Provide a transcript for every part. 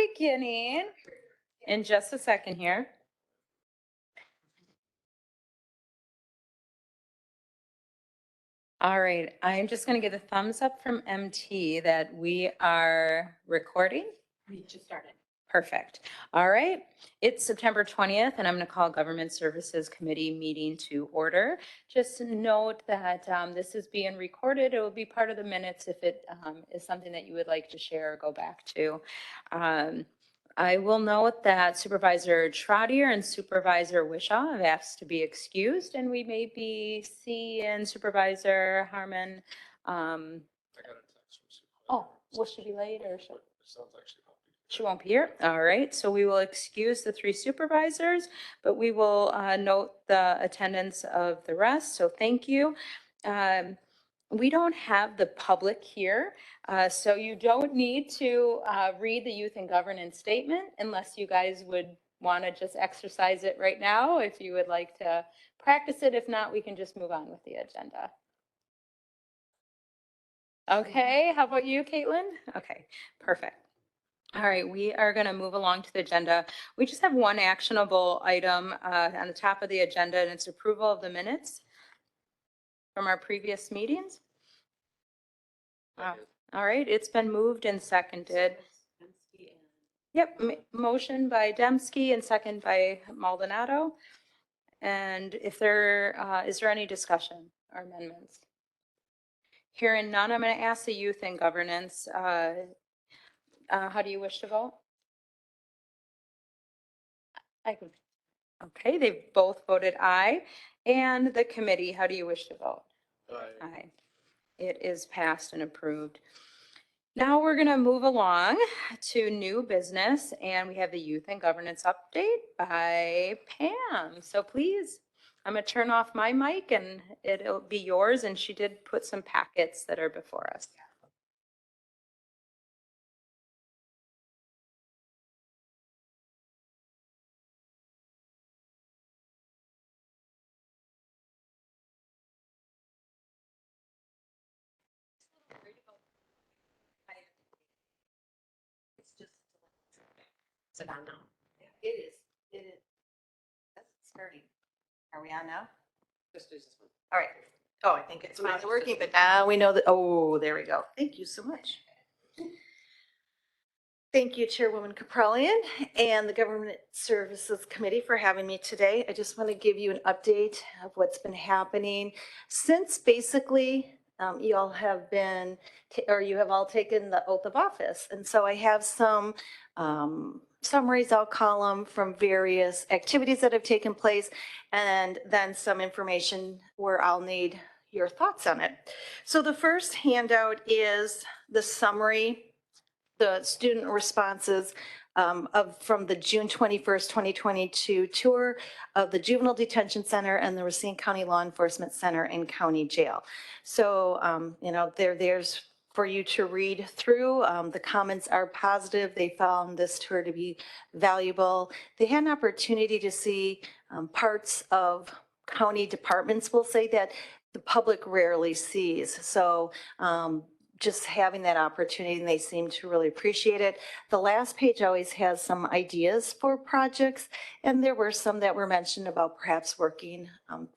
beginning in just a second here. All right, I'm just going to get a thumbs up from MT that we are recording. We just started. Perfect. All right, it's September 20th, and I'm going to call Government Services Committee meeting to order. Just note that this is being recorded. It will be part of the minutes if it is something that you would like to share or go back to. I will note that Supervisor Trottier and Supervisor Wishaw have asked to be excused, and we may be seeing Supervisor Harmon. I got a text from Supervisor. Oh, will she be late or should? It sounds like She won't be here. All right, so we will excuse the three supervisors, but we will note the attendance of the rest, so thank you. We don't have the public here, so you don't need to read the youth and governance statement unless you guys would want to just exercise it right now, if you would like to practice it. If not, we can just move on with the agenda. Okay, how about you, Caitlin? Okay, perfect. All right, we are going to move along to the agenda. We just have one actionable item on the top of the agenda, and it's approval of the minutes from our previous meetings. All right, it's been moved and seconded. Yep, motion by Dembski and second by Maldonado. And if there, is there any discussion or amendments? Hearing none, I'm going to ask the youth and governance. How do you wish to vote? I can. Okay, they've both voted aye. And the committee, how do you wish to vote? Aye. Aye. It is passed and approved. Now we're going to move along to new business, and we have the youth and governance update by Pam. So please, I'm going to turn off my mic and it'll be yours. And she did put some packets that are before us. Sit down now. It is. That's starting. Are we on now? Just do this one. All right. Oh, I think it's finally working, but now we know that, oh, there we go. Thank you so much. Thank you, Chairwoman Caprellian and the Government Services Committee for having me today. I just want to give you an update of what's been happening since basically you all have been, or you have all taken the oath of office. And so I have some summaries, I'll call them, from various activities that have taken place, and then some information where I'll need your thoughts on it. So the first handout is the summary, the student responses from the June 21st, 2022 tour of the Juvenile Detention Center and the Racine County Law Enforcement Center and County Jail. So, you know, there's for you to read through. The comments are positive. They found this tour to be valuable. They had an opportunity to see parts of county departments, we'll say, that the public rarely sees. So just having that opportunity, and they seem to really appreciate it. The last page always has some ideas for projects, and there were some that were mentioned about perhaps working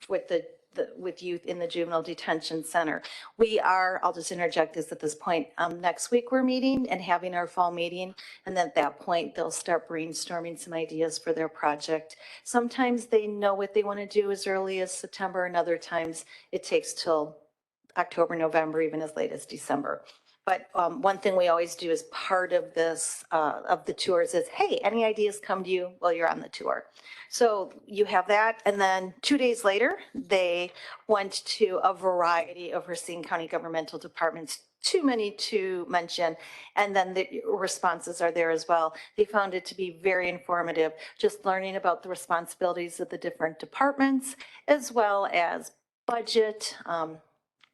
with youth in the Juvenile Detention Center. We are, I'll just interject this at this point, next week we're meeting and having our fall meeting, and then at that point they'll start brainstorming some ideas for their project. Sometimes they know what they want to do as early as September, and other times it takes till October, November, even as late as December. But one thing we always do as part of this, of the tours is, hey, any ideas come to you while you're on the tour? So you have that. And then 2 days later, they went to a variety of Racine County governmental departments, too many to mention. And then the responses are there as well. They found it to be very informative, just learning about the responsibilities of the different departments, as well as budget,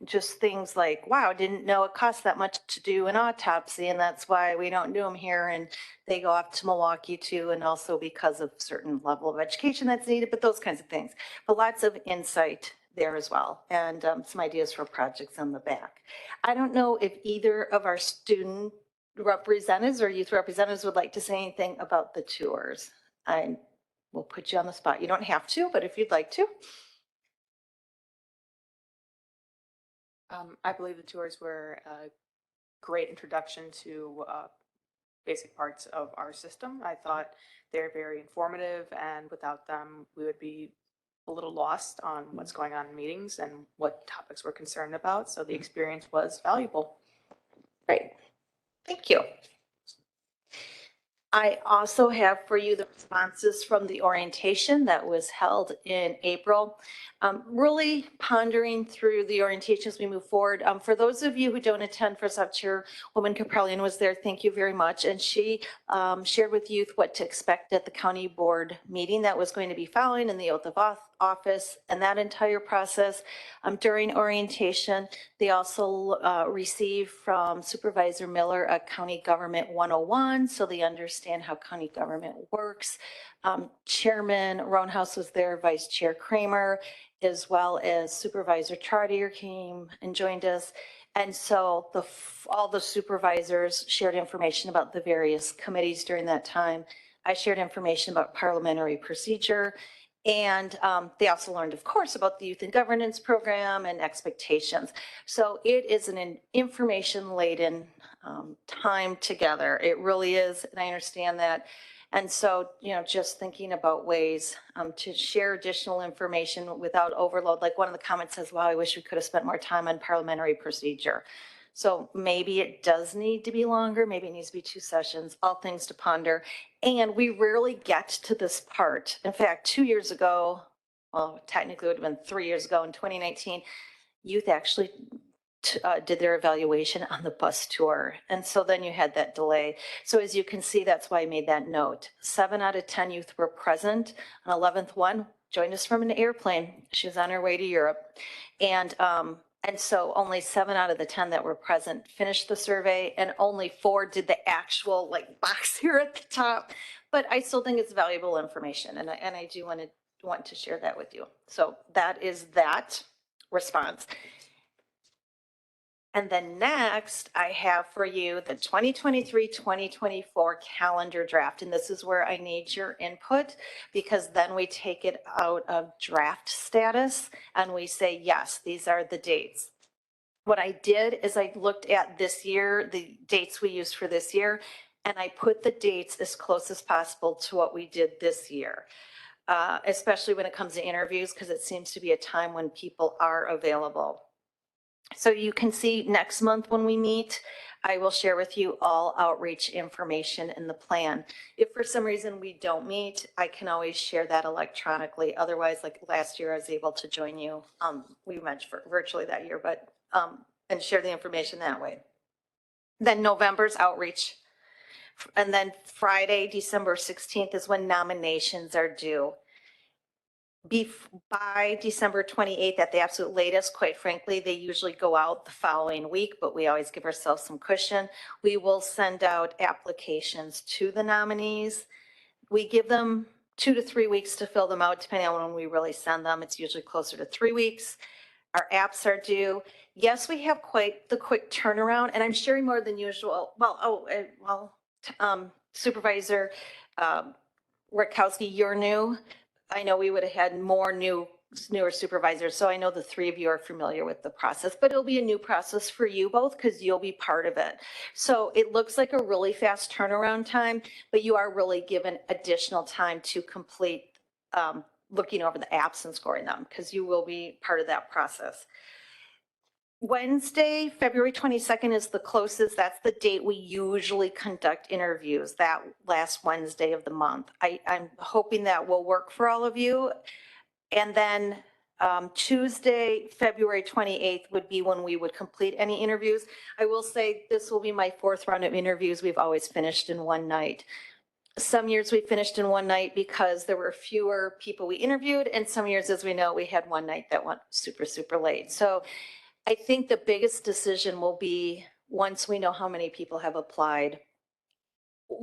just things like, wow, didn't know it costs that much to do an autopsy, and that's why we don't do them here, and they go off to Milwaukee too, and also because of certain level of education that's needed, but those kinds of things. But lots of insight there as well, and some ideas for projects on the back. I don't know if either of our student representatives or youth representatives would like to say anything about the tours, I will put you on the spot. You don't have to, but if you'd like to. I believe the tours were a great introduction to basic parts of our system. I thought they're very informative, and without them, we would be a little lost on what's going on in meetings and what topics we're concerned about. So the experience was valuable. Great. Thank you. I also have for you the responses from the orientation that was held in April. Really pondering through the orientation as we move forward. For those of you who don't attend, first off, Chairwoman Caprellian was there. Thank you very much. And she shared with youth what to expect at the county board meeting that was going to be following, and the oath of office and that entire process. During orientation, they also received from Supervisor Miller a County Government 101, so they understand how county government works. Chairman Roundhouse was there, Vice Chair Kramer, as well as Supervisor Chartier came and joined us. And so all the supervisors shared information about the various committees during that time. I shared information about parliamentary procedure. And they also learned, of course, about the Youth and Governance Program and expectations. So it is an information-laden time together. It really is, and I understand that. And so, just thinking about ways to share additional information without overload. Like one of the comments says, wow, I wish we could have spent more time on parliamentary procedure. So maybe it does need to be longer. Maybe it needs to be 2 sessions, all things to ponder. And we rarely get to this part. In fact, 2 years ago, well, technically it would have been 3 years ago in 2019, youth actually did their evaluation on the bus tour. And so then you had that delay. So as you can see, that's why I made that note. 7 out of 10 youth were present. An 11th one joined us from an airplane. She was on her way to Europe. And so only 7 out of the 10 that were present finished the survey, and only 4 did the actual box here at the top. But I still think it's valuable information, and I do want to share that with you. So that is that response. And then next, I have for you the 2023-2024 calendar draft. And this is where I need your input, because then we take it out of draft status and we say, yes, these are the dates. What I did is I looked at this year, the dates we used for this year, and I put the dates as close as possible to what we did this year, especially when it comes to interviews, because it seems to be a time when people are available. So you can see next month when we meet, I will share with you all outreach information in the plan. If for some reason we don't meet, I can always share that electronically. Otherwise, like last year, I was able to join you. We met virtually that year, but and share the information that way. Then November's outreach. And then Friday, December 16th is when nominations are due. By December 28th at the absolute latest, quite frankly, they usually go out the following week, but we always give ourselves some cushion. We will send out applications to the nominees. We give them 2 to 3 weeks to fill them out, depending on when we really send them. It's usually closer to 3 weeks. Our apps are due. Yes, we have quite the quick turnaround, and I'm sharing more than usual. Supervisor Rakowski, you're new. I know we would have had more newer supervisors, so I know the 3 of you are familiar with the process, but it'll be a new process for you both because you'll be part of it. So it looks like a really fast turnaround time, but you are really given additional time to complete looking over the apps and scoring them, because you will be part of that process. Wednesday, February 22nd is the closest. That's the date we usually conduct interviews, that last Wednesday of the month. I'm hoping that will work for all of you. And then Tuesday, February 28th would be when we would complete any interviews. I will say this will be my 4th round of interviews. We've always finished in one night. Some years we finished in one night because there were fewer people we interviewed, and some years, as we know, we had one night that went super, super late. So I think the biggest decision will be, once we know how many people have applied,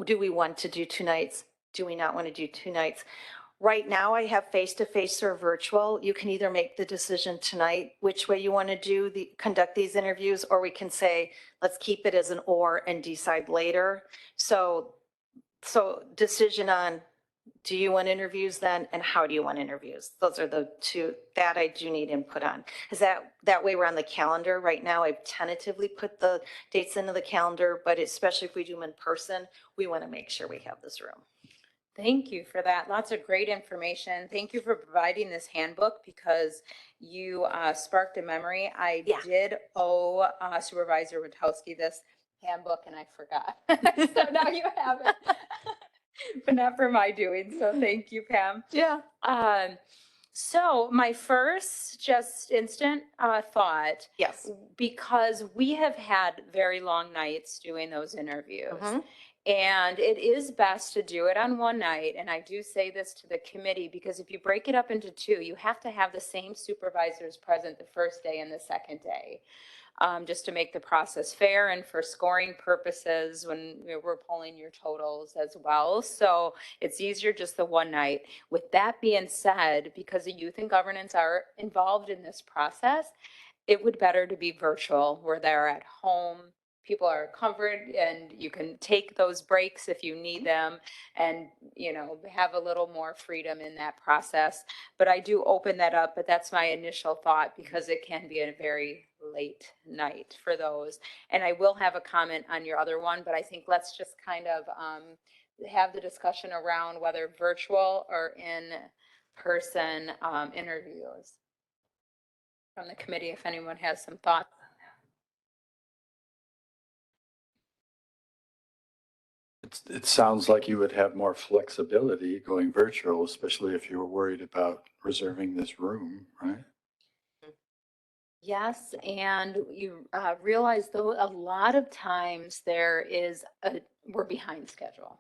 do we want to do 2 nights? Do we not want to do 2 nights? Right now, I have face-to-face or virtual. You can either make the decision tonight which way you want to conduct these interviews, or we can say, let's keep it as an or and decide later. So decision on, do you want interviews then, and how do you want interviews? Those are the two that I do need input on. Is that way we're on the calendar right now? I've tentatively put the dates into the calendar, but especially if we do them in person, we want to make sure we have this room. Thank you for that. Lots of great information. Thank you for providing this handbook because you sparked a memory. I Yeah. did owe Supervisor Witowski this handbook and I forgot. So now you have it. But not for my doing. So thank you, Pam. Yeah. So my first just instant thought, Yes. because we have had very long nights doing those interviews. Mhm. And it is best to do it on one night. And I do say this to the committee because if you break it up into two, you have to have the same supervisors present the first day and the second day. Just to make the process fair and for scoring purposes when we're pulling your totals as well. So it's easier just the one night. With that being said, because the youth and governance are involved in this process, it would better to be virtual where they're at home. People are comforted and you can take those breaks if you need them and, have a little more freedom in that process. But I do open that up, but that's my initial thought because it can be a very late night for those. And I will have a comment on your other one, but I think let's just kind of have the discussion around whether virtual or in person interviews from the committee, if anyone has some thoughts. It sounds like you would have more flexibility going virtual, especially if you were worried about reserving this room, right? Yes, and you realize though a lot of times we're behind schedule.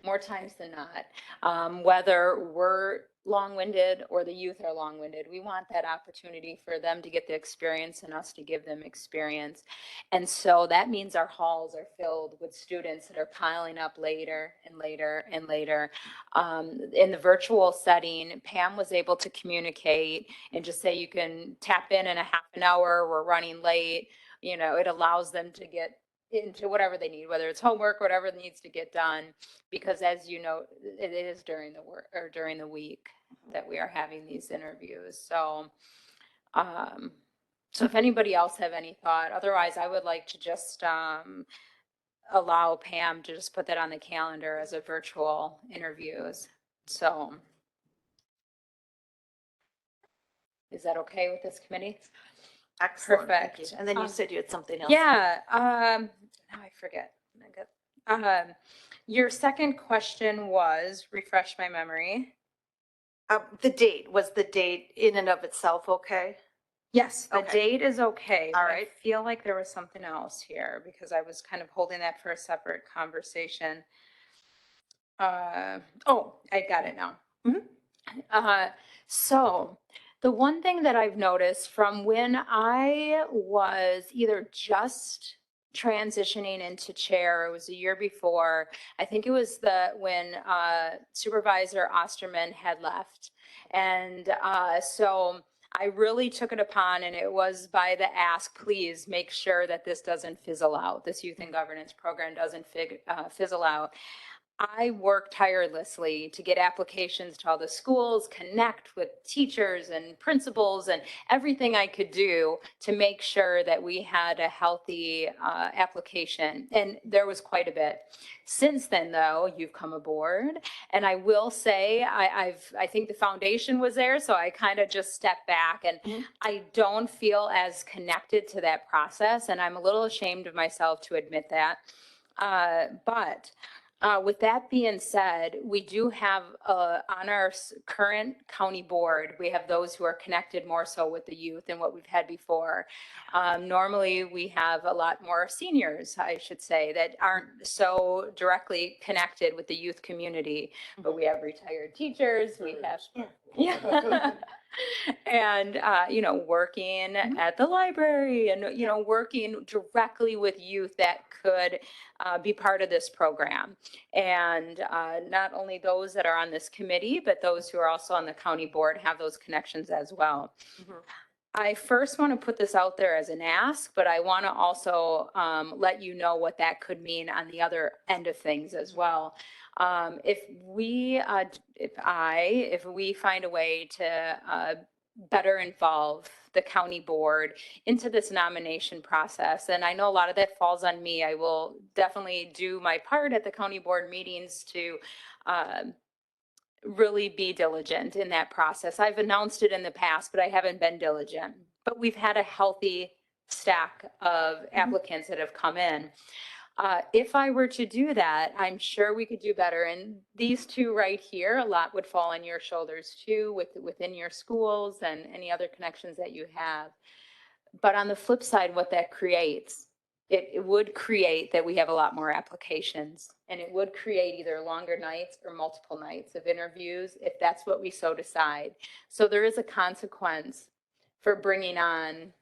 More times than not, whether we're long-winded or the youth are long-winded, we want that opportunity for them to get the experience and us to give them experience. And so that means our halls are filled with students that are piling up later and later and later. In the virtual setting, Pam was able to communicate and just say, you can tap in a half an hour, we're running late. It allows them to get into whatever they need, whether it's homework, whatever needs to get done, because as you know, it is during the work or during the week that we are having these interviews. So, so if anybody else have any thought, otherwise I would like to just allow Pam to just put that on the calendar as a virtual interviews. So is that okay with this committee? Excellent. Thank Perfect. you. And then you said you had something else. Yeah, now I forget. Your second question was, refresh my memory. Was the date in and of itself okay? Yes, the Okay. date is okay. All but right. I feel like there was something else here because I was kind of holding that for a separate conversation. Oh, I got it now. So the one thing that I've noticed from when I was either just transitioning into chair, it was a year before, I think it was when Supervisor Osterman had left. And so I really took it upon, and it was by the ask, please make sure that this doesn't fizzle out. This youth and governance program doesn't fizzle out. I worked tirelessly to get applications to all the schools, connect with teachers and principals and everything I could do to make sure that we had a healthy application. And there was quite a bit. Since then, though, you've come aboard. And I will say, I think the foundation was there. So I kind of just stepped back and I don't feel as connected to that process. And I'm a little ashamed of myself to admit that. But with that being said, we do have on our current county board, we have those who are connected more so with the youth than what we've had before. Normally, we have a lot more seniors, I should say, that aren't so directly connected with the youth community. But we have retired teachers, we have, yeah. And, working at the library and, working directly with youth that could be part of this program. And not only those that are on this committee, but those who are also on the county board have those connections as well. Mhm. I first want to put this out there as an ask, but I want to also let you know what that could mean on the other end of things as well. If we find a way to better involve the county board into this nomination process, and I know a lot of that falls on me, I will definitely do my part at the county board meetings to really be diligent in that process. I've announced it in the past, but I haven't been diligent. But we've had a healthy stack of applicants that have come in. If I were to do that, I'm sure we could do better. And these two right here, a lot would fall on your shoulders too, within your schools and any other connections that you have. But on the flip side, what that creates, it would create that we have a lot more applications, and it would create either longer nights or multiple nights of interviews if that's what we so decide. So there is a consequence for bringing on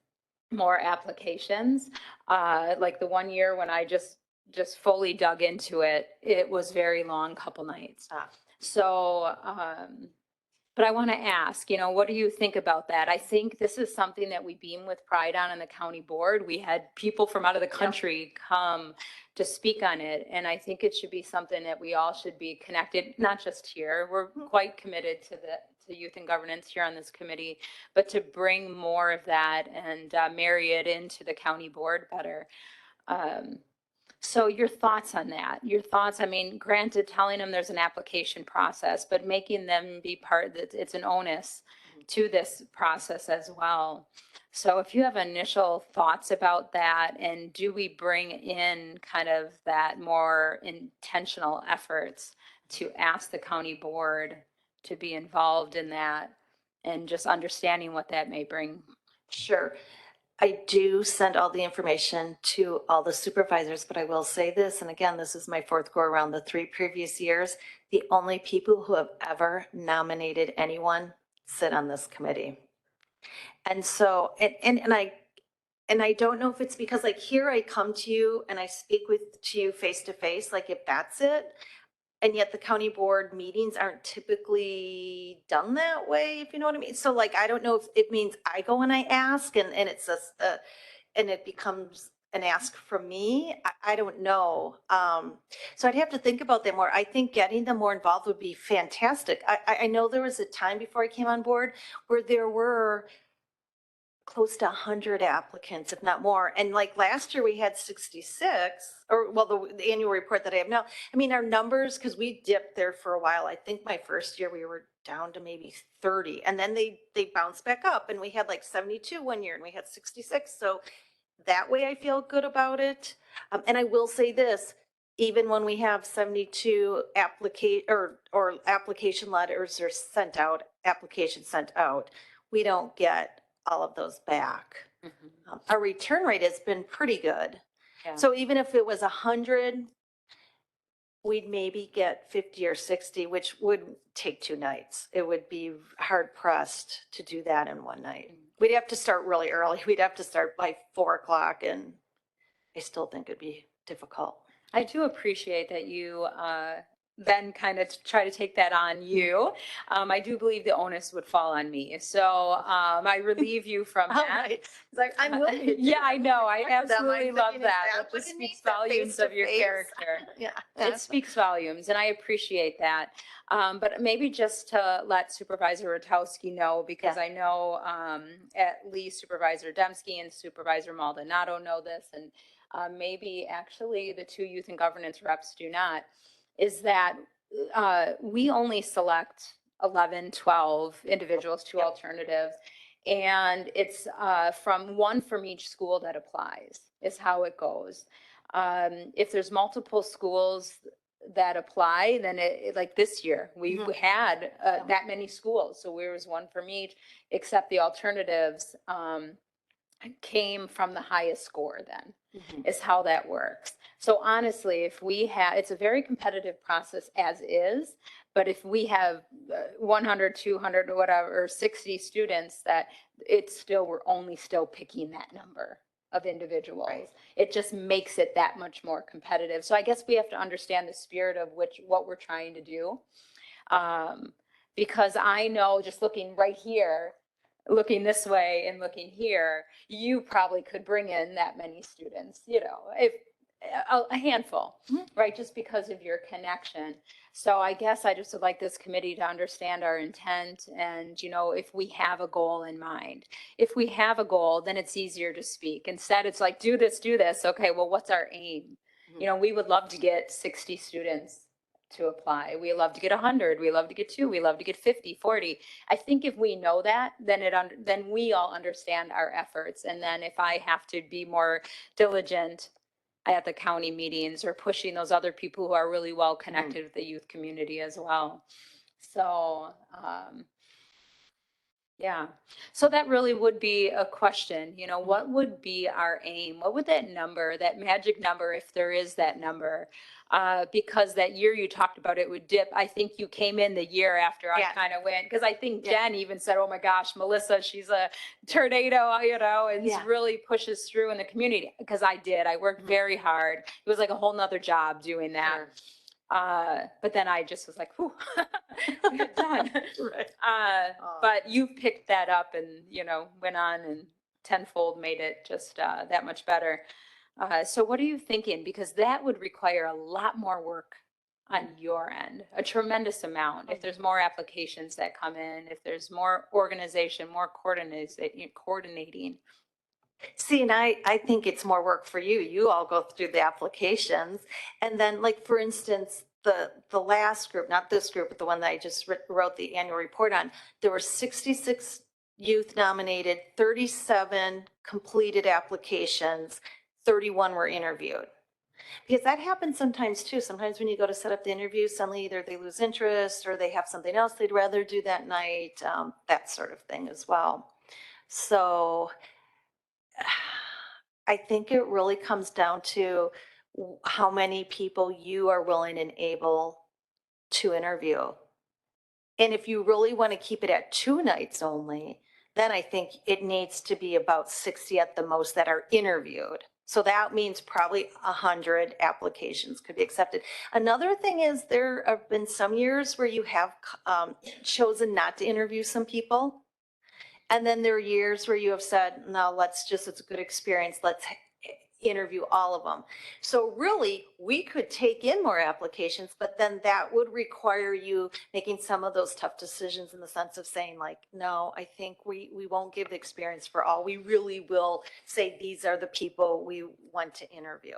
more applications. Like the one year when I just fully dug into it, it was very long, couple nights. Ah. So, but I want to ask, what do you think about that? I think this is something that we beam with pride on in the county board. We had people from out of the country come to speak on it. And I think it should be something that we all should be connected, not just here. We're quite committed to youth and governance here on this committee, but to bring more of that and marry it into the county board better. So your thoughts on that? Your thoughts, I mean, granted, telling them there's an application process, but making them be part, that it's an onus to this process as well. So if you have initial thoughts about that, and do we bring in kind of that more intentional efforts to ask the county board to be involved in that and just understanding what that may bring? Sure. I do send all the information to all the supervisors, but I will say this, and again, this is my fourth go around. The 3 previous years, the only people who have ever nominated anyone sit on this committee. And so, and I don't know if it's because like here I come to you and I speak to you face to face, like if that's it. And yet the county board meetings aren't typically done that way, if you know what I mean. So like, I don't know if it means I go and I ask and it's and it becomes an ask from me. I don't know. So I'd have to think about that more. I think getting them more involved would be fantastic. I know there was a time before I came on board where there were close to 100 applicants, if not more. And like last year we had 66, or well, the annual report that I have now. I mean, our numbers, because we dipped there for a while. I think my first year we were down to maybe 30, and then they bounced back up, and we had like 72 one year, and we had 66. So that way I feel good about it. And I will say this, even when we have 72 application letters are sent out, applications sent out, we don't get all of those back. Our return rate has been pretty good. Yeah. So even if it was 100, we'd maybe get 50 or 60, which would take 2 nights. It would be hard pressed to do that in one night. We'd have to start really early. We'd have to start by 4 o'clock, and I still think it'd be difficult. I do appreciate that you then kind of try to take that on you. I do believe the onus would fall on me. So I relieve you from All that. right. It's like, I'm willing to do Yeah, I know. I it. I'm absolutely love thinking, is that. that That what just it speaks means, that volumes of your face-to-face? character. Yeah. It speaks volumes, and I appreciate that. But maybe just to let Supervisor Rotowski know, because I know at least Supervisor Dembski and Supervisor Maldonado know this, and maybe actually the 2 youth and governance reps do not, is that we only select 11, 12 individuals, 2 alternatives. And it's from 1 from each school that applies is how it goes. If there's multiple schools that apply, then like this year, we had that many schools. So there was 1 from each, except the alternatives came from the highest score then, is how that works. So honestly, if we have, it's a very competitive process as is, but if we have 100, 200, or whatever, or 60 students, that it's still, we're only still picking that number of individuals. Right. It just makes it that much more competitive. So I guess we have to understand the spirit of what we're trying to do. Because I know, just looking right here, looking this way and looking here, you probably could bring in that many students, if a handful, right? Just because of your connection. So I guess I just would like this committee to understand our intent and, if we have a goal in mind. If we have a goal, then it's easier to speak. Instead, it's like, do this. Okay, well, what's our aim? We would love to get 60 students to apply. We love to get 100. We love to get 2. We love to get 50, 40. I think if we know that, then we all understand our efforts. And then if I have to be more diligent at the county meetings or pushing those other people who are really well connected with the youth community as well. So, yeah. So that really would be a question, what would be our aim? What would that number, that magic number, if there is that number? Because that year you talked about it would dip. I think you came in the year after I Yeah. kind of went, because I think Yeah. Jen even said, oh my gosh, Melissa, she's a tornado, and Yeah. really pushes through in the community. Because I worked very hard. It was like a whole nother job doing that. Sure. But then I just was like, whew, we're done. Right. But you've picked that up and, went on and tenfold made it just that much better. So what are you thinking? Because that would require a lot more work on your end, a tremendous amount. If there's more applications that come in, if there's more organization, more coordinating. See, and I think it's more work for you. You all go through the applications. And then, like, for instance, the last group, not this group, but the one that I just wrote the annual report on, there were 66 youth nominated, 37 completed applications, 31 were interviewed. Because that happens sometimes too. Sometimes when you go to set up the interview, suddenly either they lose interest or they have something else they'd rather do that night, that sort of thing as well. So I think it really comes down to how many people you are willing and able to interview. And if you really want to keep it at 2 nights only, then I think it needs to be about 60 at the most that are interviewed. So that means probably 100 applications could be accepted. Another thing is there have been some years where you have chosen not to interview some people. And then there are years where you have said, no, it's a good experience. Let's interview all of them. So really, we could take in more applications, but then that would require you making some of those tough decisions in the sense of saying like, no, I think we won't give the experience for all. We really will say, these are the people we want to interview.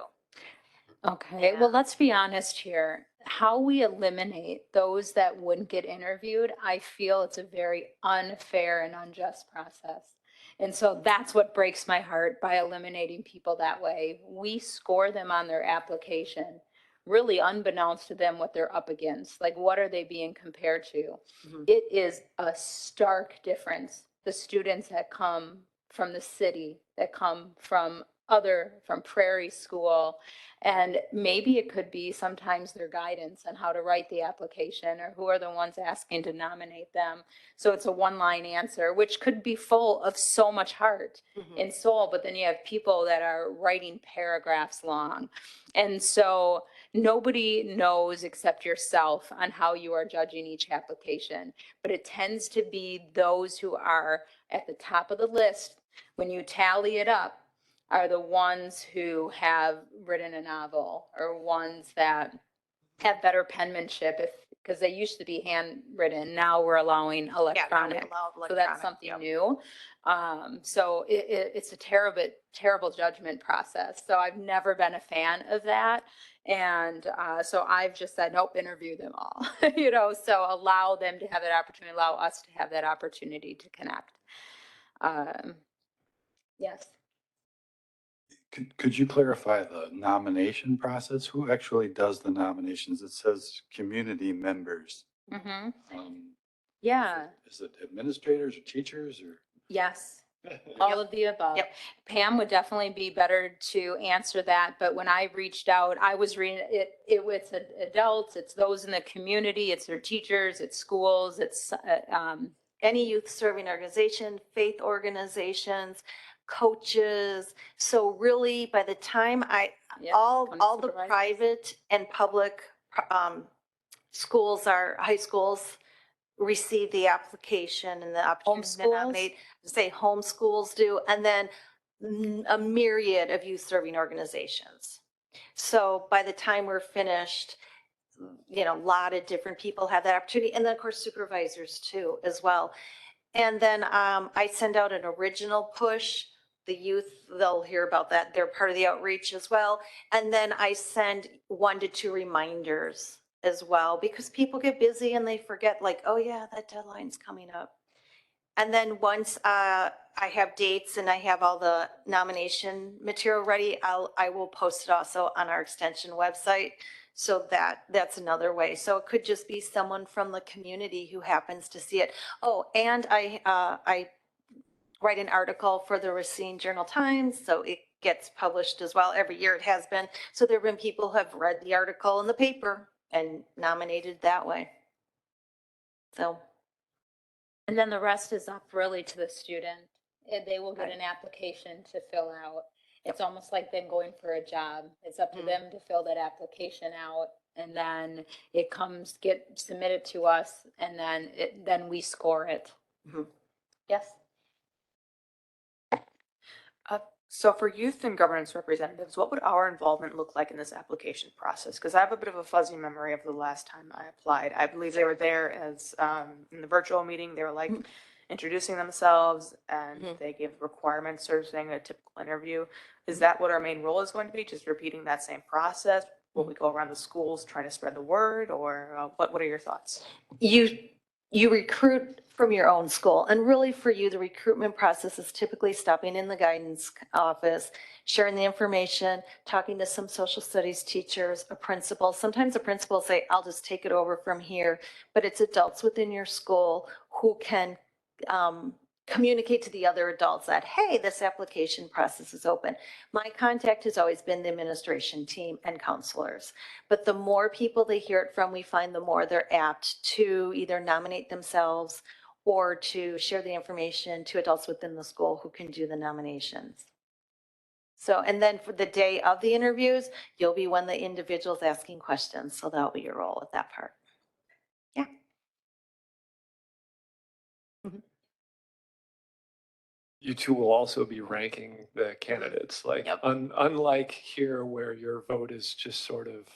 Okay, well, let's be honest here. How we eliminate those that wouldn't get interviewed, I feel it's a very unfair and unjust process. And so that's what breaks my heart by eliminating people that way. We score them on their application, really unbeknownst to them what they're up against. Like, what are they being compared to? It is a stark difference. The students that come from the city, that come from Prairie School, and maybe it could be sometimes their guidance on how to write the application or who are the ones asking to nominate them. So it's a one-line answer, which could be full of so much heart and soul, but then you have people that are writing paragraphs long. And so nobody knows except yourself on how you are judging each application, but it tends to be those who are at the top of the list when you tally it up are the ones who have written a novel or ones that have better penmanship because they used to be handwritten. Now we're allowing electronic. So that's something new. So it's a terrible judgment process. So I've never been a fan of that. And so I've just said, nope, interview them all, so allow them to have that opportunity, allow us to have that opportunity to connect. Yes. Could you clarify the nomination process? Who actually does the nominations? It says community members. Mm-hmm. Um, Yeah. Is it administrators or teachers or? Yes. All of the above. Yep. Pam would definitely be better to answer that, but when I reached out, I was reading it, it's adults, it's those in the community, it's their teachers, it's schools, it's, Any youth serving organization, faith organizations, coaches. So really, by the time yeah, all county the supervisors. private and public schools, are high schools, receive the application and the opportunity to Homeschools? nominate, say homeschools do, and then a myriad of youth serving organizations. So by the time we're finished, a lot of different people have that opportunity. And then of course supervisors too, as well. And then I send out an original push. The youth, they'll hear about that. They're part of the outreach as well. And then I send 1 to 2 reminders as well, because people get busy and they forget, like, oh yeah, that deadline's coming up. And then once I have dates and I have all the nomination material ready, I will post it also on our extension website. So that's another way. So it could just be someone from the community who happens to see it. Oh, and I write an article for the Racine Journal-Times, so it gets published as well. Every year it has been. So there have been people who have read the article in the paper and nominated that way. So. And then the rest is up really to the student. And they will get an application to fill out. It's almost like them going for a job. It's up to them to fill that application out. And then it get submitted to us, and then we score it. Mhm. Yes? So for youth and governance representatives, what would our involvement look like in this application process? Because I have a bit of a fuzzy memory of the last time I applied. I believe they were there as, in the virtual meeting, they were like introducing themselves and they gave requirements, sort of saying a typical interview. Is that what our main role is going to be? Just repeating that same process? Will we go around the schools trying to spread the word, or what are your thoughts? You recruit from your own school, and really for you, the recruitment process is typically stopping in the guidance office, sharing the information, talking to some social studies teachers, a principal. Sometimes the principal say, I'll just take it over from here, but it's adults within your school who can communicate to the other adults that, hey, this application process is open. My contact has always been the administration team and counselors. But the more people they hear it from, we find the more they're apt to either nominate themselves or to share the information to adults within the school who can do the nominations. So, and then for the day of the interviews, you'll be one of the individuals asking questions. So that'll be your role with that part. Yeah. You two will also be ranking the candidates, like Yep. unlike here where your vote is just sort of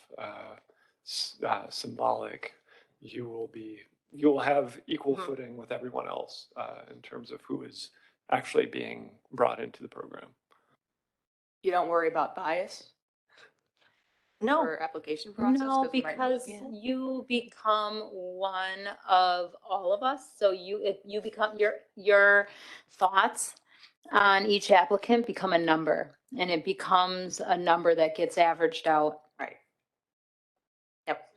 symbolic, you'll have equal footing with everyone else in terms of who is actually being brought into the program. You don't worry about bias No, for application process? No, we might- because you become one of all of us. So you become your thoughts on each applicant become a number, and it becomes a number that gets averaged out. right. Yep.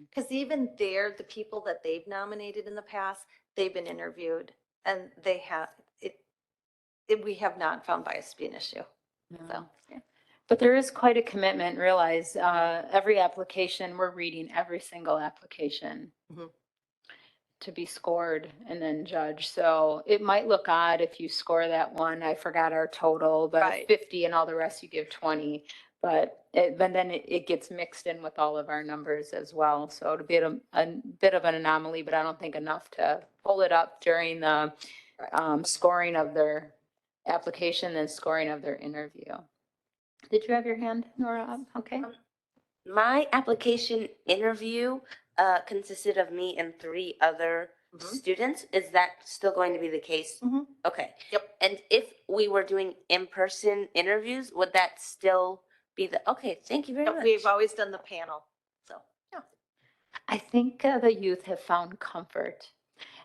Because even there, the people that they've nominated in the past, they've been interviewed and they have we have not found bias to be an issue. So, yeah. But there is quite a commitment, realize, every application, we're reading every single application Mhm. to be scored and then judged. So it might look odd if you score that one, I forgot our total, but Right. 50 and all the rest you give 20. But then it gets mixed in with all of our numbers as well. So it'll be a bit of an anomaly, but I don't think enough to pull it up during the scoring of their application and scoring of their interview. Did you have your hand, Nora, up? Okay. My application interview consisted of me and 3 other students. Is that still going to be the case? Mhm. Okay. Yep. And if we were doing in-person interviews, would that still be okay, thank you very much. We've always done the panel. So, yeah. I think the youth have found comfort.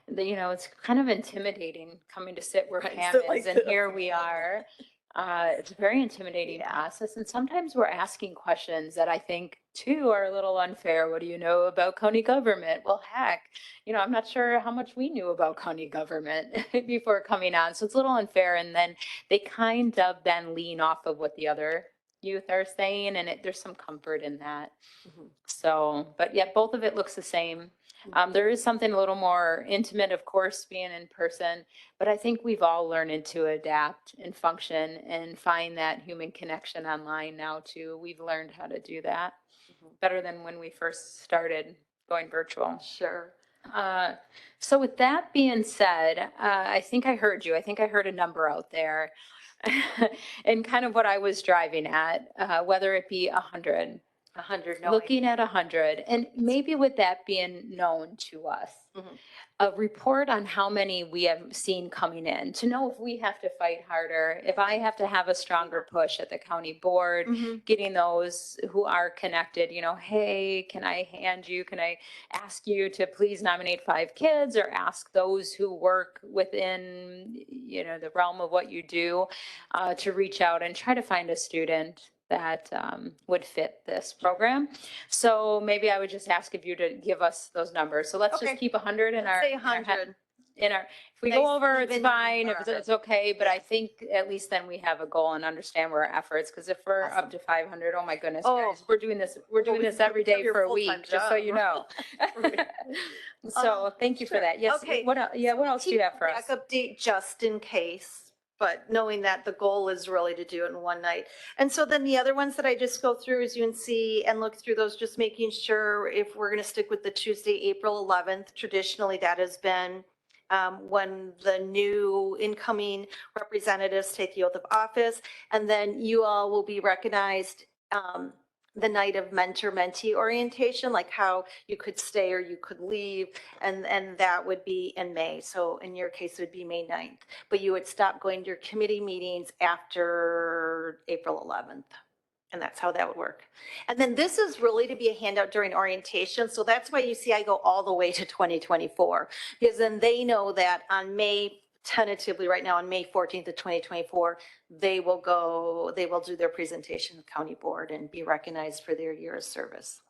It's kind of intimidating coming to sit where Right, Pam sit like is, and this. here we are. It's a very intimidating Yeah. process, and sometimes we're asking questions that I think too are a little unfair. What do you know about county government? Well, heck, I'm not sure how much we knew about county government before coming on, so it's a little unfair. And then they kind of then lean off of what the other youth are saying, and there's some comfort in that. Mhm. So, but yeah, both of it looks the same. There is something a little more intimate, of course, being in person, but I think we've all learned to adapt and function and find that human connection online now too. We've learned how to do that better than when we first started going virtual. Sure. Uh, so with that being said, I think I heard you. I think I heard a number out there and kind of what I was driving at, whether it be 100. 100, no. Looking at 100, and maybe with that being known to us, Mhm. a report on how many we have seen coming in, to know if we have to fight harder, if I have to have a stronger push at the county board, Mhm. getting those who are connected, hey, can I ask you to please nominate 5 kids, or ask those who work within, the realm of what you do, to reach out and try to find a student that would fit this program. So maybe I would just ask of you to give us those numbers. So let's Okay. just keep 100 in Let's our, say in our 100. if we Nice go over, it's even fine. If number. it's okay, but I Yeah. think at least then we have a goal and understand where our efforts, because if we're Awesome. up to 500, oh my goodness, Oh. guys, we're doing this every day Your for a full-time week, just so job. you know. So thank you for Sure. that. Yes. Okay. What else? Yeah. What else do you have for us? Backup date just in case, but knowing that the goal is really to do it in one night. And so then the other ones that I just go through is UNC and look through those, just making sure if we're going to stick with the Tuesday, April 11th. Traditionally, that has been when the new incoming representatives take the oath of office, and then you all will be recognized the night of mentor-mentee orientation, like how you could stay or you could leave, and that would be in May. So in your case, it would be May 9th, but you would stop going to your committee meetings after April 11th. And that's how that would work. And then this is really to be a handout during orientation. So that's why you see I go all the way to 2024, because then they know that on May, tentatively right now on May 14th of 2024, they will do their presentation to the county board and be recognized for their year of service.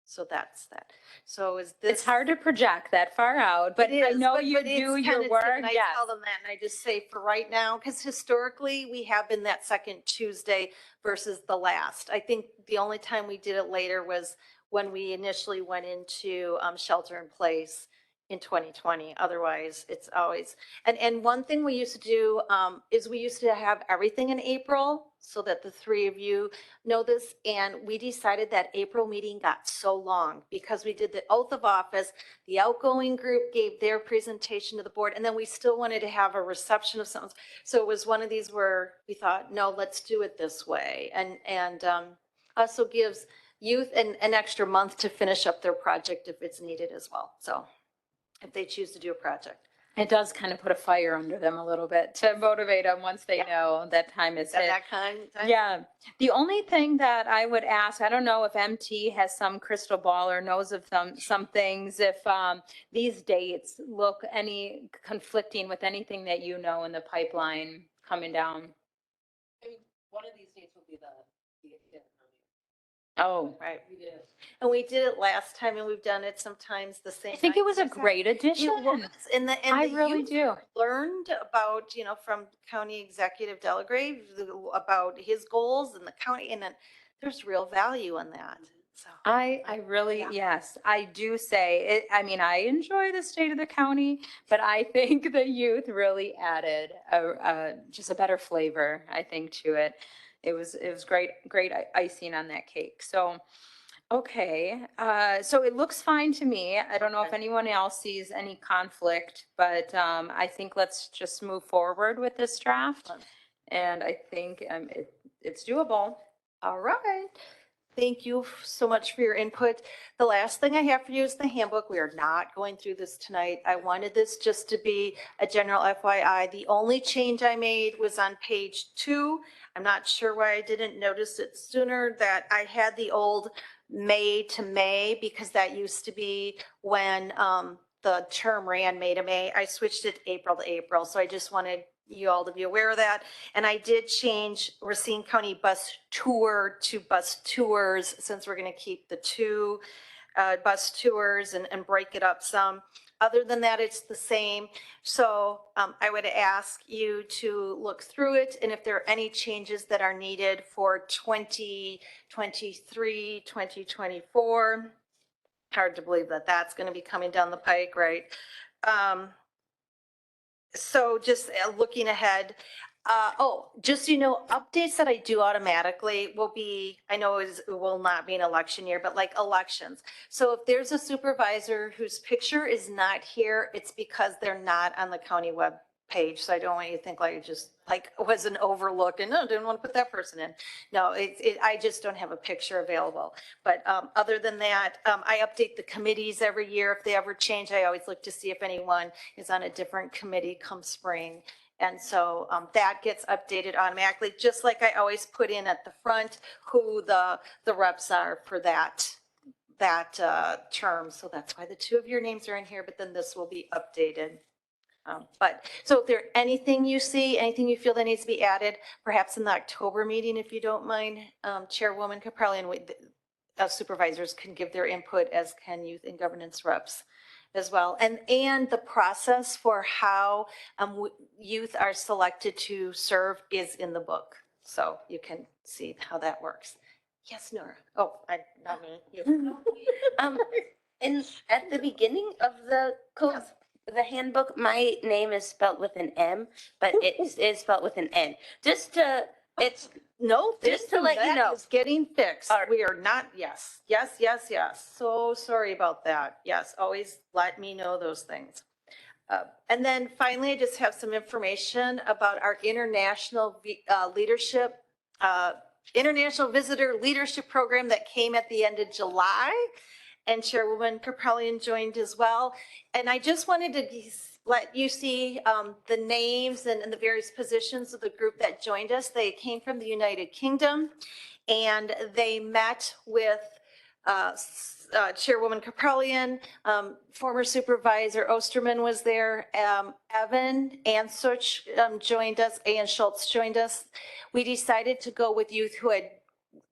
So that's that. So is this? It's hard to project that far out, but It I is, know but you it's do your tentative, work. and I Yes. tell them that, and I just say for right now, because historically we have been that second Tuesday versus the last. I think the only time we did it later was when we initially went into shelter in place in 2020. Otherwise, it's always, and one thing we used to do is we used to have everything in April, so that the three of you know this. And we decided that April meeting got so long because we did the oath of office, the outgoing group gave their presentation to the board, and then we still wanted to have a reception of something. So it was one of these where we thought, no, let's do it this way. And also gives youth an extra month to finish up their project if it's needed as well. So if they choose to do a project. It does kind of put a fire under them a little bit to motivate them once they know that time is hit. That kind of time? Yeah. The only thing that I would ask, I don't know if MT has some crystal ball or knows of some things, if these dates look any conflicting with anything that you know in the pipeline coming down. I mean, one of these dates will be the. Oh, Right. And we did it last time, and we've done it sometimes the same I think it night. was a great addition. It was, and I the really youth do. learned about, from County Executive Delagrave, about his goals and the county, and then there's real value in that. So I really, Yeah. yes, I do say it. I mean, I enjoy the state of the county, but I think the youth really added just a better flavor, I think, to it. It was great icing on that cake. So, okay, so it looks fine to me. I don't know if Okay. anyone else sees any conflict, but I think let's just move forward with this draft. And I think it's doable. All right. Thank you so much for your input. The last thing I have for you is the handbook. We are not going through this tonight. I wanted this just to be a general FYI. The only change I made was on page 2. I'm not sure why I didn't notice it sooner, that I had the old May to May, because that used to be when the term ran May to May. I switched it April to April. So I just wanted you all to be aware of that. And I did change Racine County bus tour to bus tours, since we're going to keep the two bus tours and break it up some. Other than that, it's the same. So I would ask you to look through it, and if there are any changes that are needed for 2023, 2024, hard to believe that that's going to be coming down the pike, right? So just looking ahead, just so you know, updates that I do automatically will be, I know it will not be an election year, but like elections. So if there's a supervisor whose picture is not here, it's because they're not on the county web page. So I don't want you to think like it just like was an overlook and no, didn't want to put that person in. No, I just don't have a picture available. But other than that, I update the committees every year. If they ever change, I always look to see if anyone is on a different committee come spring. And so that gets updated automatically, just like I always put in at the front who the reps are for that term. So that's why the two of your names are in here, but then this will be updated. But so if there anything you see, anything you feel that needs to be added, perhaps in the October meeting, if you don't mind, Chairwoman Caprelli and supervisors can give their input, as can youth and governance reps as well. And the process for how youth are selected to serve is in the book. So you can see how that works. Yes, Nora. Oh, not me. You. And at the beginning of the code, the handbook, my name is spelled with an M, but it is spelled with an N. Just to, it's, No, Just to let you know. It's getting fixed. All right. We are not, yes. So sorry about that. Yes, always let me know those things. And then finally, I just have some information about our international international visitor leadership program that came at the end of July. And Chairwoman Caprellian joined as well. And I just wanted to let you see the names and the various positions of the group that joined us. They came from the United Kingdom, and they met with Chairwoman Caprellian, former Supervisor Osterman was there, Evan Ansuch joined us, Ann Schultz joined us. We decided to go with youth who had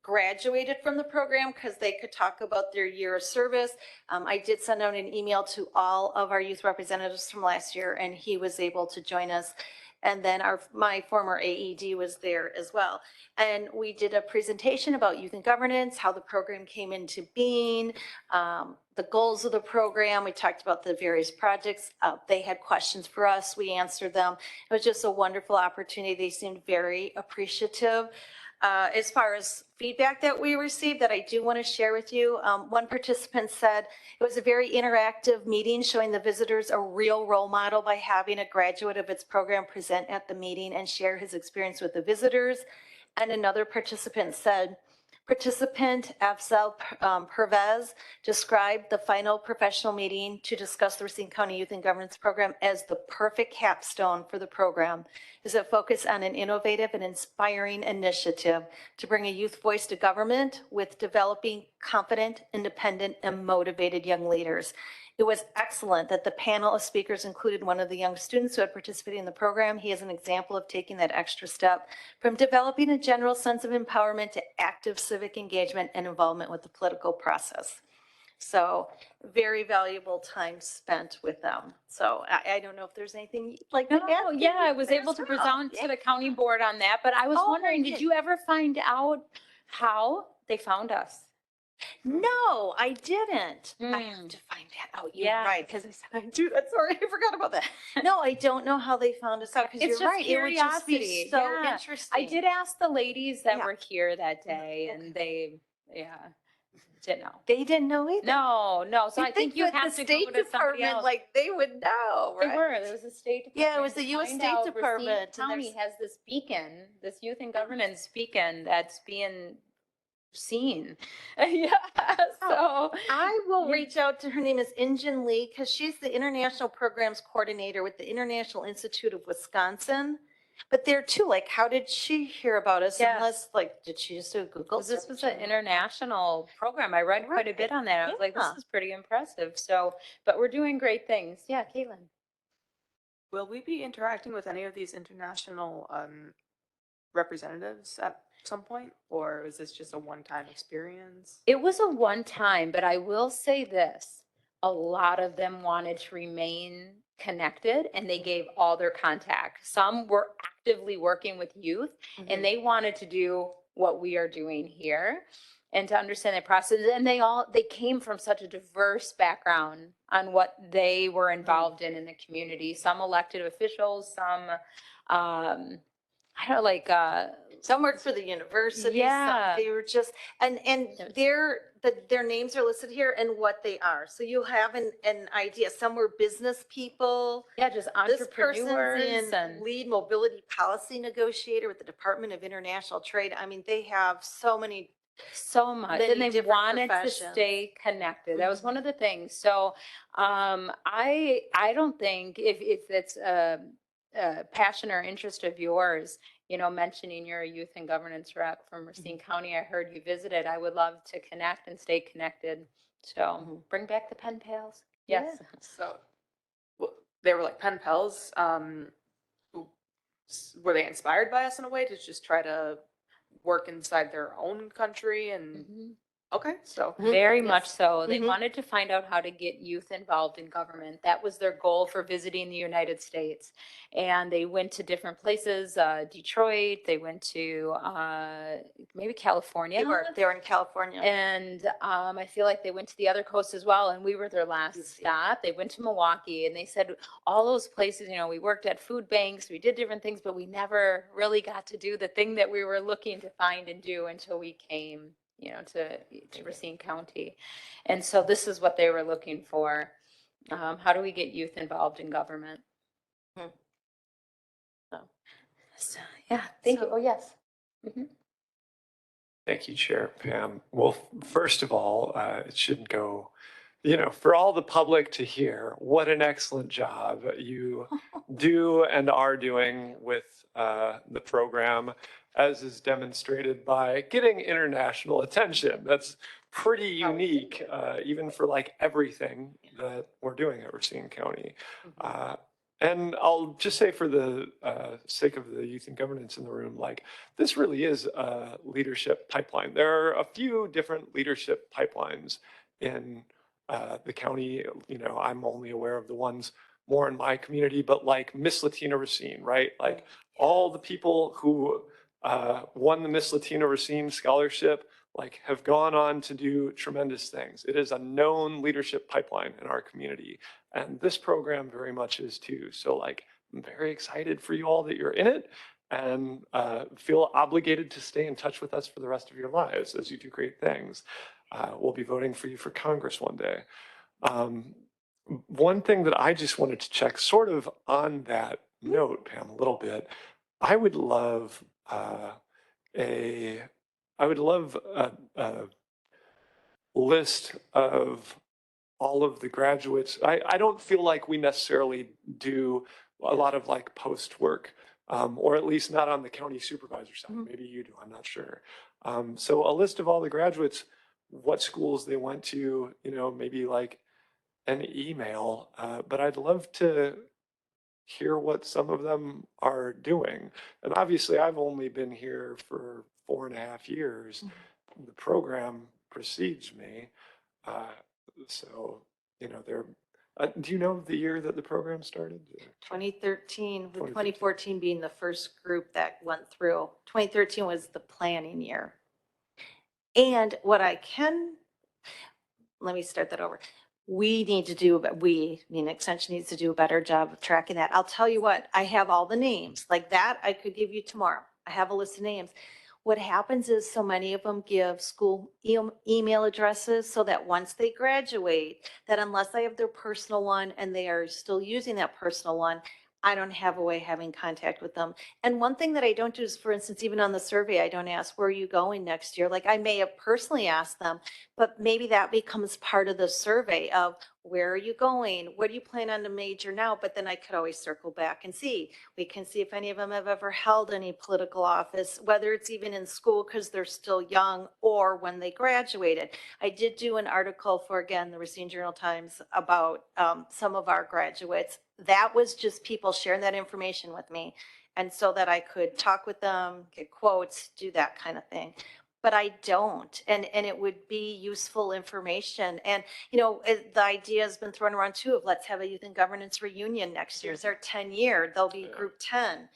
graduated from the program because they could talk about their year of service. I did send out an email to all of our youth representatives from last year, and he was able to join us. And then my former AED was there as well. And we did a presentation about youth and governance, how the program came into being, the goals of the program. We talked about the various projects. They had questions for us. We answered them. It was just a wonderful opportunity. They seemed very appreciative. As far as feedback that we received that I do want to share with you, one participant said it was a very interactive meeting, showing the visitors a real role model by having a graduate of its program present at the meeting and share his experience with the visitors. And another participant said, participant Afzal Pervez described the final professional meeting to discuss the Racine County Youth and Governance Program as the perfect capstone for the program, as it focused on an innovative and inspiring initiative to bring a youth voice to government with developing confident, independent, and motivated young leaders. It was excellent that the panel of speakers included one of the young students who had participated in the program. He is an example of taking that extra step from developing a general sense of empowerment to active civic engagement and involvement with the political process. So very valuable time spent with them. So I don't know if there's anything you'd like to add. No, yeah, I was able to present to the county board on that, but I was Oh, wondering, very did good. you ever find out how they found us? No, I didn't. I have to find that out. You're Yeah. right, because I said I do that. Sorry, I forgot about that. No, I don't know how they found us out, because It's you're just right. It would just be curiosity. so Yeah. interesting. I did ask the ladies that Yeah. were here that day, and they, didn't know. They didn't know either. No. So I think you that have the to go State to somebody Department, else. like they would know, They right? were. There was a State Department. Yeah, it was the to U.S. find State out Racine Department, and County there's- has this beacon, this youth and governance beacon that's being seen. Yeah. So I will you- reach out to her. Name is Injin Lee, because she's the international programs coordinator with the International Institute of Wisconsin. But there too, like, how did she hear about us? Yes. Unless, like, did she just do a Google? this was search? an international program. I read quite a bit on that. I was like, this Yeah. is pretty impressive. So, but we're doing great things. Yeah, Caitlin. Will we be interacting with any of these international representatives at some point, or is this just a one-time experience? It was a one time, but I will say this, a lot of them wanted to remain connected and they gave all their contact. Some were actively working with youth and they wanted to do what we are doing here and to understand the process. And they came from such a diverse background on what they were involved in the community. Some elected officials, some, I don't know, like, Some worked for the university. Yeah. Some, they were just, and their names are listed here and what they are. So you have an idea. Some were business people. yeah, just This person's entrepreneurs in and. lead mobility policy negotiator with the Department of International Trade. I mean, they have so many. So much, Many and they different wanted to professions. stay connected. That was Mhm. one of the things. So, I don't think if it's a passion or interest of yours, mentioning you're a youth and governance rep from Racine County, I heard you visited. I would love to connect and stay connected. So bring back the pen pals. Yes. So, well, they were like pen pals. Were they inspired by us in a way to just try to work inside their own country? And Mhm. okay, so Very Yes. much so. They Mhm. wanted to find out how to get youth involved in government. That was their goal for visiting the United States. And they went to different places, Detroit, they went to maybe California. They were in California. And I feel like they went to the other coast as well. And we were their last stop. They went to Milwaukee and they said all those places, we worked at food banks, we did different things, but we never really got to do the thing that we were looking to find and do until we came, to Racine County. And so this is what they were looking for. How do we get youth involved in government? Hmm. So, yeah, thank you. So- Oh, yes. Mhm. Thank you, Chair Pam. Well, first of all, it shouldn't go, for all the public to hear, what an excellent job you do and are doing with the program, as is demonstrated by getting international attention. That's pretty unique, even for like everything that we're doing at Racine County. And I'll just say for the sake of the youth and governance in the room, like this really is a leadership pipeline. There are a few different leadership pipelines in the county. I'm only aware of the ones more in my community, but like Miss Latina Racine, right? Like all the people who won the Miss Latina Racine scholarship, like have gone on to do tremendous things. It is a known leadership pipeline in our community. And this program very much is too. So like, I'm very excited for you all that you're in it and feel obligated to stay in touch with us for the rest of your lives as you do great things. We'll be voting for you for Congress one day. One thing that I just wanted to check, sort of on that note, Pam, a little bit, I would love a, a list of all of the graduates. I don't feel like we necessarily do a lot of like post work, or at least not on the county supervisor side. Maybe you do, I'm not sure. So a list of all the graduates, what schools they went to, maybe like an email, but I'd love to hear what some of them are doing. And obviously I've only been here for 4.5 years. The program precedes me. So, they're, do you know the year that the program started? 2013, with 2013. 2014 being the first group that went through. 2013 was the planning year. And let me start that over. Meaning Extension needs to do a better job of tracking that. I'll tell you what, I have all the names like that. I could give you tomorrow. I have a list of names. What happens is so many of them give school email addresses so that once they graduate, that unless I have their personal one and they are still using that personal one, I don't have a way of having contact with them. And one thing that I don't do is, for instance, even on the survey, I don't ask, where are you going next year? Like I may have personally asked them, but maybe that becomes part of the survey of where are you going? What do you plan on to major now? But then I could always circle back and see. We can see if any of them have ever held any political office, whether it's even in school because they're still young or when they graduated. I did do an article for, again, the Racine Journal-Times about some of our graduates that was just people sharing that information with me. And so that I could talk with them, get quotes, do that kind of thing. But I don't, and it would be useful information. And, the idea has been thrown around too of let's have a youth and governance reunion next year. It's our 10-year, they'll be Yeah. group 10.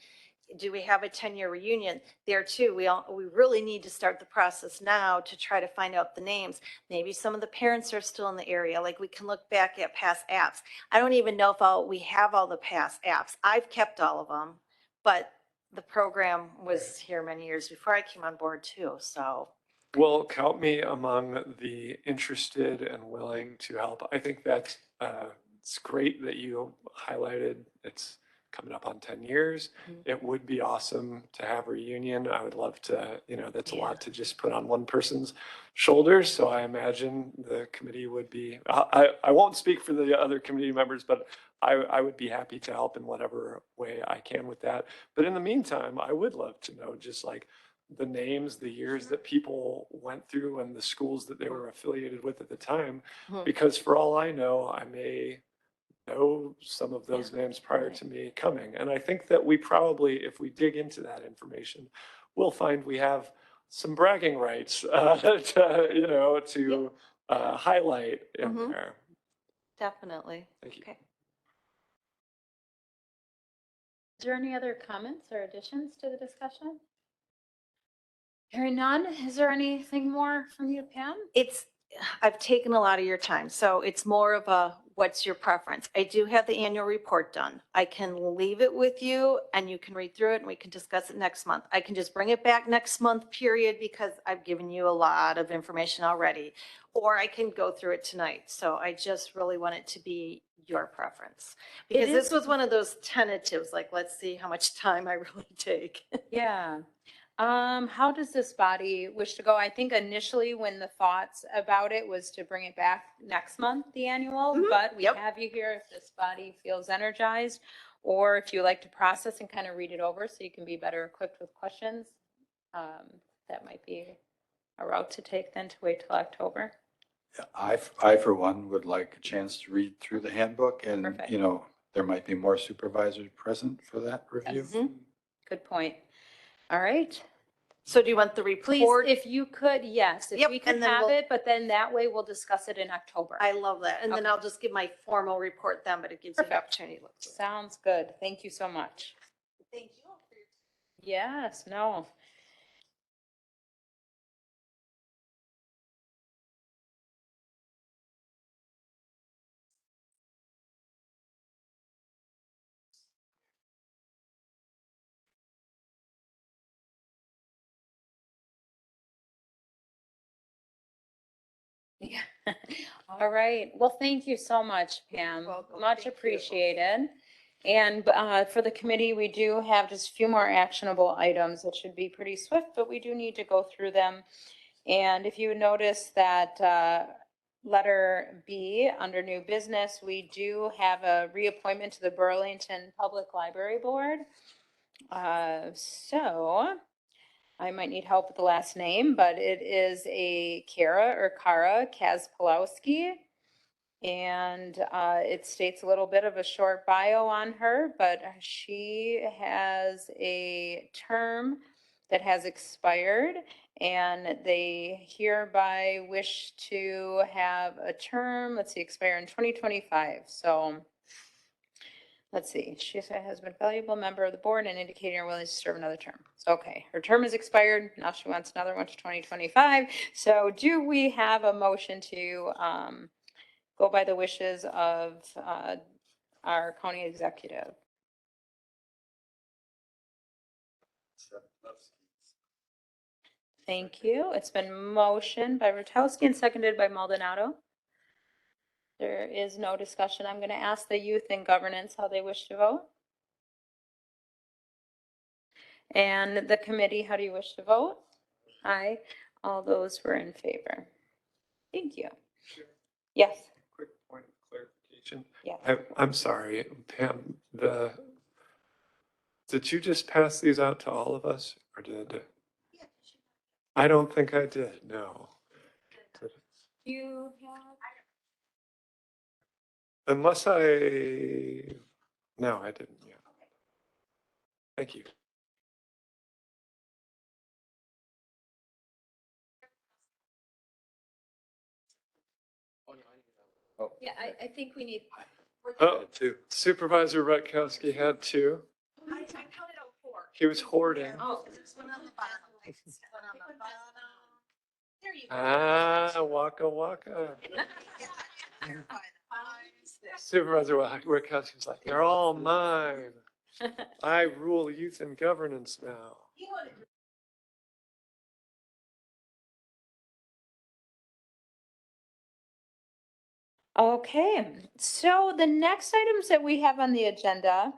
Do we have a 10-year reunion there too? We really need to start the process now to try to find out the names. Maybe some of the parents are still in the area, like we can look back at past apps. I don't even know if we have all the past apps. I've kept all of them, but the program was here many years before I came on board too, so. Well, count me among the interested and willing to help. I think that's it's great that you highlighted it's coming up on 10 years. Mhm. It would be awesome to have a reunion. I would love to, that's a Yeah. lot to just put on one person's shoulders. So I imagine the committee would be, I won't speak for the other committee members, but I would be happy to help in whatever way I can with that. But in the meantime, I would love to know just like the names, the years that people went through and the schools that they were affiliated with at the time. Mhm. Because for all I know, I may know some of those names prior to me coming. And I think that we probably, if we dig into that information, we'll find we have some bragging rights, to highlight in Mhm. there. Definitely. Thank you. Okay. Is there any other comments or additions to the discussion? Hearing none, is there anything more from you, Pam? I've taken a lot of your time, so it's more of a, what's your preference? I do have the annual report done. I can leave it with you and you can read through it and we can discuss it next month. I can just bring it back next month, period, because I've given you a lot of information already. Or I can go through it tonight. So I just really want it to be your preference. Because this is- was one of those tentatives, like, let's see how much time I really take. Yeah. How does this body wish to go? I think initially when the thoughts about it was to bring it back next month, the annual, Mhm. but we Yep. have you here if this body feels energized, or if you like to process and kind of read it over so you can be better equipped with questions. That might be a route to take then to wait till October. Yeah, I for one would like a chance to read through the handbook and, Perfect. there might be more supervisors present for that review. Yes. Good point. All right. So do you want the Please, report? if you could, yes, if Yep, we could and then have we'll- it, but then that way we'll discuss it in October. I love that. And then Okay. I'll just give my formal report then, but it gives you an Perfect. opportunity to look through it. Sounds good. Thank you so much. Thank you. Yes, no. Yeah. All right. Well, thank you so much, Pam. welcome. Much Thank you. appreciated. And for the committee, we do have just a few more actionable items that should be pretty swift, but we do need to go through them. And if you notice that letter B under new business, we do have a reappointment to the Burlington Public Library Board. So I might need help with the last name, but it is a Kara Kazpolowski. And it states a little bit of a short bio on her, but she has a term that has expired, and they hereby wish to have a term, let's see, expire in 2025. So let's see, she has been a valuable member of the board and indicating her willingness to serve another term. So, okay, her term is expired. Now she wants another one to 2025. So do we have a motion to go by the wishes of our county executive? Thank you. It's been motioned by Rotowski and seconded by Maldonado. There is no discussion. I'm going to ask the youth and governance how they wish to vote. And the committee, how do you wish to vote? Aye. All those were in favor. Thank you. Yes. Quick point of clarification. Yes. I'm sorry, Pam, did you just pass these out to all of us or did? I don't think I did, no. You have. Unless I No, I didn't, yeah. Thank you. Yeah, I think we need. Oh, Supervisor Rutkowski had two. I counted out 4. He was hoarding. Oh, there's one on the bottom. One on the bottom. There you go. Ah, waka waka. Supervisor Rutkowski's like, they're all mine. I rule youth and governance now. Okay, so the next items that we have on the agenda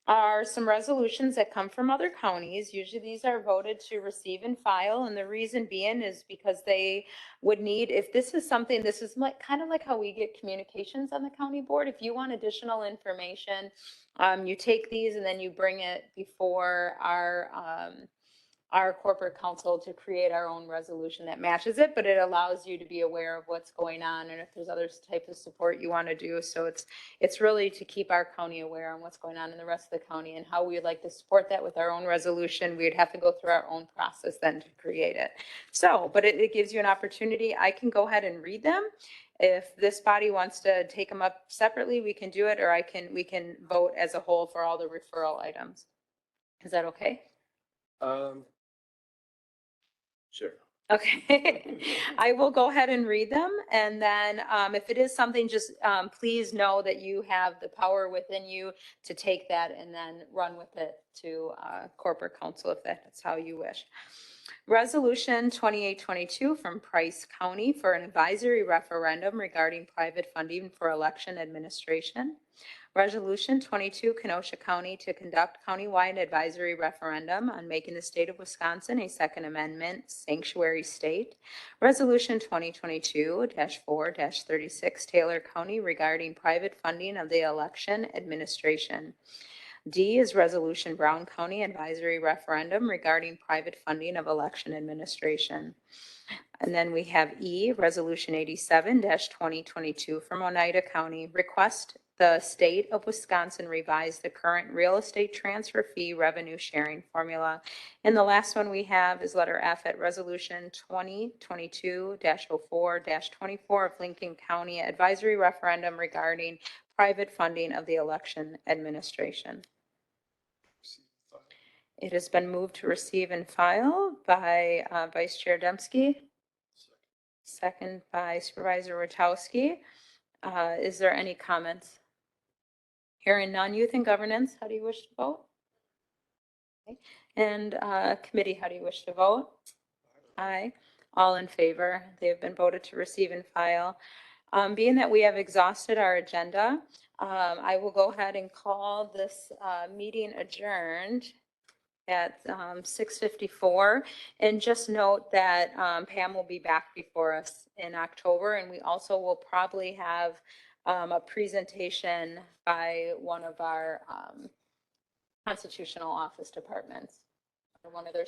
are some resolutions that come from other counties. Usually these are voted to receive and file, and the reason being is because they would need, if this is something, this is like, kind of like how we get communications on the county board. If you want additional information, you take these and then you bring it before our corporate council to create our own resolution that matches it, but it allows you to be aware of what's going on and if there's other type of support you want to do. So it's really to keep our county aware on what's going on in the rest of the county and how we would like to support that with our own resolution. We'd have to go through our own process then to create it. So, but it gives you an opportunity. I can go ahead and read them. If this body wants to take them up separately, we can do it, or we can vote as a whole for all the referral items. Is that okay? Sure. Okay, I will go ahead and read them, and then if it is something, just please know that you have the power within you to take that and then run with it to corporate council if that's how you wish. Resolution 2822 from Price County for an advisory referendum regarding private funding for election administration. Resolution 22, Kenosha County to conduct countywide advisory referendum on making the state of Wisconsin a Second Amendment sanctuary state. Resolution 2022-4-36, Taylor County regarding private funding of the election administration. D is Resolution Brown County advisory referendum regarding private funding of election administration. And then we have E, Resolution 87-2022 from Oneida County, request the state of Wisconsin revise the current real estate transfer fee revenue sharing formula. And the last one we have is letter F at Resolution 2022-04-24 of Lincoln County advisory referendum regarding private funding of the election administration. It has been moved to receive and file by Vice Chair Dembski. Second by Supervisor Rotowski. Is there any comments? Hearing none, youth and governance, how do you wish to vote? Okay. And committee, how do you wish to vote? Aye. All in favor. They have been voted to receive and file. Being that we have exhausted our agenda, I will go ahead and call this meeting adjourned at 6:54. And just note that Pam will be back before us in October, and we also will probably have a presentation by one of our constitutional office departments, or one of their